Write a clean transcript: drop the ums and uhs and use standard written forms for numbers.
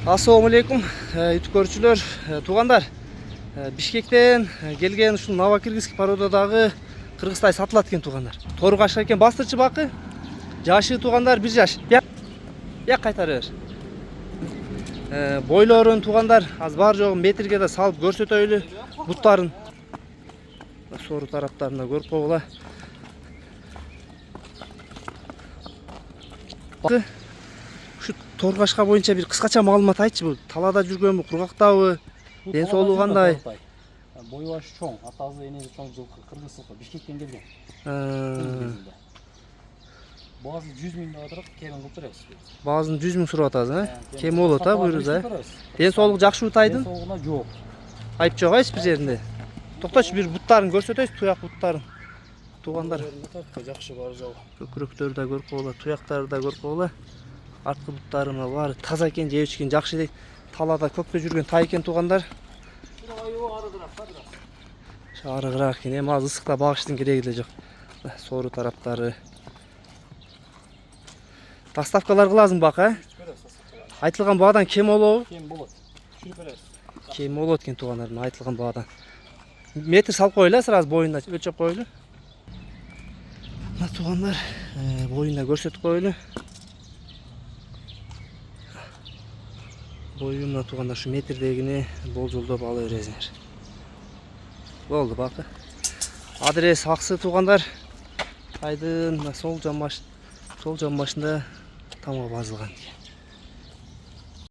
Assalamu alaikum, YouTube көрүүчүлөр, туугандар. Бишкектен келген ушул Новокиргизский породадагы кыргызтай сатылат экен туугандар. Торгашка экен бастырчы бакы. Жашы туугандар 1 жаш. Бияк кайтара бер. Бойлорун туугандар аз бар жогу метрге да салып көрсөтөйлү. Буттарын сору тараптарында көрүп койгула. Şu торгашка боюнча бир кыскача маалымат айтчы, бул талаада жүргөнбү, кургактабы, ден соолугу кандай? Бою башы чоң, атасы энеси чоң, жылкы, кыргыз жылкы, Бишкектен келген. Баасы 100 миң деп атырат, кемин кылып беребиз. Баасын 100 миң сурап атасыз, кем болот буйруз, Ден соолугу жакшыбы тайдын? Ден соолугуна жок. Айып жок эч бир жеринде. Токточу, бир буттарын көрсөтөйсүз, туяк буттарын. Туугандар, Жакшы бар жок. көкүрөктөрү да көрүп койгула, туяктары да көрүп койгула. Арткы буттарына баары таза экен, жеп ичкен жакшы дейт. Талаада көптө жүргөн тай экен туугандар. Арыгыраак экен, эми азыр ысыкта багыштын кереги эле жок. Сору тараптары. Поставкалар кыласың бак, Айтылган баадан кем болобу? Кем болот. Түшүрүп беребиз. Кем болот экен туугандар, айтылган баадан. Метр салып коелу, сразу боюнда өлчөп коелу. Мына туугандар, боюнда көрсөтүп коелу. Боюна туугандар ушу метрдегини болжолдоп ала бересиңер. Болду бакы. Адрес аксы туугандар. Тайдын сол жамбашында тамак базылган.